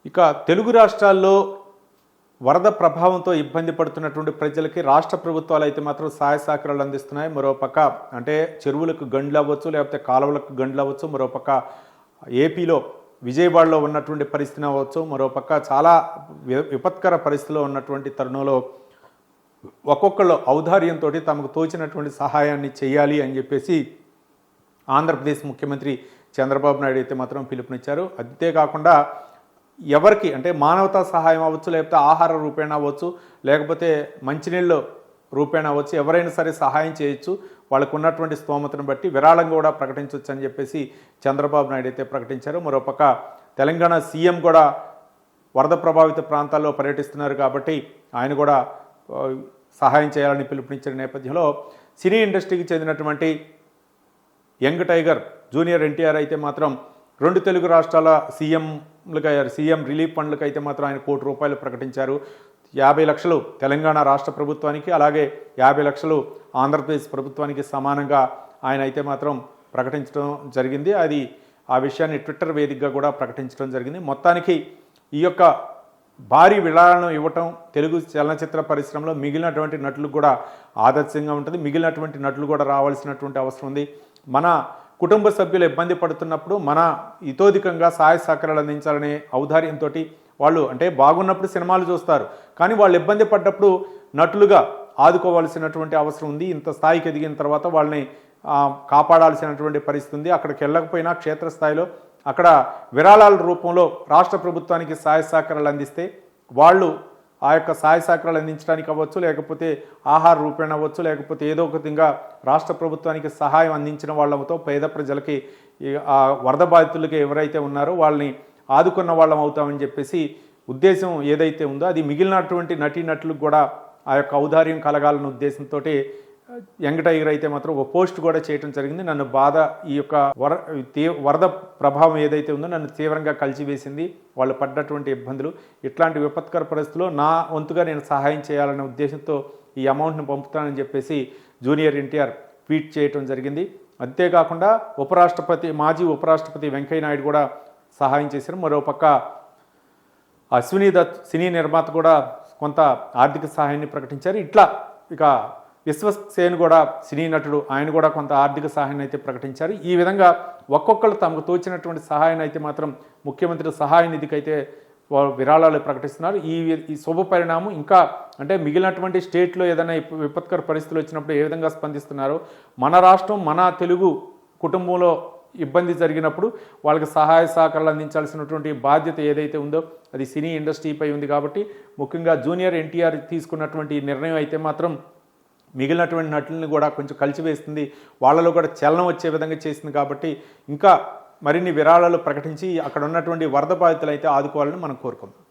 ఇక తెలుగు రాష్ట్రాల్లో వరద ప్రభావంతో ఇబ్బంది పడుతున్నటువంటి ప్రజలకి రాష్ట్ర ప్రభుత్వాలు అయితే మాత్రం సహాయ సహకారాలు అందిస్తున్నాయి. మరోపక్క అంటే చెరువులకు గండ్లు అవ్వచ్చు, లేకపోతే కాలువలకు గండ్లు అవ్వచ్చు. మరోపక్క ఏపీలో విజయవాడలో ఉన్నటువంటి పరిస్థితి అవ్వచ్చు. మరోపక్క చాలా విపత్కర పరిస్థితిలో ఉన్నటువంటి తరుణంలో ఒక్కొక్కళ్ళు ఔదార్యంతో తమకు తోచినటువంటి సహాయాన్ని చేయాలి అని చెప్పేసి ఆంధ్రప్రదేశ్ ముఖ్యమంత్రి చంద్రబాబు నాయుడు అయితే మాత్రం పిలుపునిచ్చారు. అంతేకాకుండా ఎవరికి అంటే మానవతా సహాయం అవ్వచ్చు, లేకపోతే ఆహార రూపేణ అవ్వచ్చు, లేకపోతే మంచినీళ్ళు రూపేణ అవ్వచ్చు, ఎవరైనా సరే సహాయం చేయొచ్చు. వాళ్ళకు ఉన్నటువంటి స్తోమతను బట్టి విరాళం కూడా ప్రకటించవచ్చు అని చెప్పేసి చంద్రబాబు నాయుడు అయితే ప్రకటించారు. మరోపక్క తెలంగాణ సీఎం కూడా వరద ప్రభావిత ప్రాంతాల్లో పర్యటిస్తున్నారు కాబట్టి ఆయన కూడా సహాయం చేయాలని పిలుపునిచ్చిన నేపథ్యంలో సినీ ఇండస్ట్రీకి చెందినటువంటి యంగ్ టైగర్ జూనియర్ ఎన్టీఆర్ అయితే మాత్రం 2 తెలుగు రాష్ట్రాల సీఎం రిలీఫ్ ఫండ్లకు అయితే మాత్రం ఆయన ₹1 కోటి ప్రకటించారు. 50 లక్షలు తెలంగాణ రాష్ట్ర ప్రభుత్వానికి, అలాగే 50 లక్షలు ఆంధ్రప్రదేశ్ ప్రభుత్వానికి సమానంగా ఆయన అయితే మాత్రం ప్రకటించడం జరిగింది. ఆ విషయాన్ని ట్విట్టర్ వేదికగా కూడా ప్రకటించడం జరిగింది. మొత్తానికి ఈ యొక్క భారీ విరాళాలను ఇవ్వటం తెలుగు చలనచిత్ర పరిశ్రమలో మిగిలినటువంటి నటులకు కూడా ఆదర్శంగా ఉంటుంది. మిగిలినటువంటి నటులు కూడా రావాల్సినటువంటి అవసరం ఉంది. మన కుటుంబ సభ్యులు ఇబ్బంది పడుతున్నప్పుడు మన ఇతోధికంగా సహాయ సహకారాలు అందించాలనే ఔదార్యంతో వాళ్ళు అంటే బాగున్నప్పుడు సినిమాలు చూస్తారు, కానీ వాళ్ళు ఇబ్బంది పడ్డప్పుడు నటులుగా ఆదుకోవాల్సినటువంటి అవసరం ఉంది. ఇంత స్థాయికి ఎదిగిన తర్వాత వాళ్ళని కాపాడాల్సినటువంటి పరిస్థితి ఉంది. అక్కడికి వెళ్ళకపోయినా క్షేత్రస్థాయిలో అక్కడ విరాళాల రూపంలో రాష్ట్ర ప్రభుత్వానికి సహాయ సహకారాలు అందిస్తే వాళ్ళు ఆ యొక్క సహాయ సహకారాలు అందించడానికి అవ్వచ్చు, లేకపోతే ఆహార రూపేణ అవ్వచ్చు, లేకపోతే ఏదో ఒక విధంగా రాష్ట్ర ప్రభుత్వానికి సహాయం అందించిన వాళ్ళతో పేద ప్రజలకి ఆ వరద బాధితులకి ఎవరైతే ఉన్నారో వాళ్ళని ఆదుకున్న వాళ్ళం అవుతామని చెప్పేసి ఉద్దేశం ఏదైతే ఉందో అది మిగిలినటువంటి నటీనటులకు కూడా ఆ యొక్క ఔదార్యం కలగాలన్న ఉద్దేశంతో యంగ్ టైగర్ అయితే మాత్రం ఒక పోస్ట్ కూడా చేయడం జరిగింది. నన్ను ఈ యొక్క వరద ప్రభావం ఏదైతే ఉందో నన్ను తీవ్రంగా కలిచివేసింది, వాళ్ళు పడ్డటువంటి ఇబ్బందులు, ఇట్లాంటి విపత్కర పరిస్థితుల్లో నా వంతుగా నేను సహాయం చేయాలనే ఉద్దేశంతో ఈ అమౌంట్ని పంపుతానని చెప్పేసి జూనియర్ ఎన్టీఆర్ ట్వీట్ చేయడం జరిగింది. అంతేకాకుండా మాజీ ఉపరాష్ట్రపతి వెంకయ్య నాయుడు కూడా సహాయం చేశారు. మరోపక్క అశ్విని దత్ సినీ నిర్మాత కూడా కొంత ఆర్థిక సహాయాన్ని ప్రకటించారు. ఇక విశ్వసేన్ కూడా సినీ నటుడు, ఆయన కూడా కొంత ఆర్థిక సహాయాన్ని అయితే ప్రకటించారు. ఈ విధంగా ఒక్కొక్కరు తమకు తోచినటువంటి సహాయాన్ని అయితే మాత్రం ముఖ్యమంత్రి సహాయ నిధికి అయితే విరాళాలు ప్రకటిస్తున్నారు. ఈ శుభ పరిణామం ఇంకా అంటే మిగిలినటువంటి స్టేట్లో ఏదైనా విపత్కర పరిస్థితులు వచ్చినప్పుడు ఏ విధంగా స్పందిస్తున్నారో మన రాష్ట్రం మన తెలుగు కుటుంబంలో ఇబ్బంది జరిగినప్పుడు వాళ్ళకి సహాయ సహకారాలు అందించాల్సినటువంటి బాధ్యత ఏదైతే ఉందో అది సినీ ఇండస్ట్రీపై ఉంది. కాబట్టి ముఖ్యంగా జూనియర్ ఎన్టీఆర్ తీసుకున్నటువంటి నిర్ణయం అయితే మాత్రం మిగిలినటువంటి నటులను కూడా కొంచెం కలిసివేస్తుంది, వాళ్ళలో కూడా చలనం వచ్చే విధంగా చేసింది. కాబట్టి ఇంకా మరిన్ని విరాళాలు ప్రకటించి అక్కడ ఉన్నటువంటి వరద బాధితులు అయితే ఆదుకోవాలని మనం కోరుకుందాం.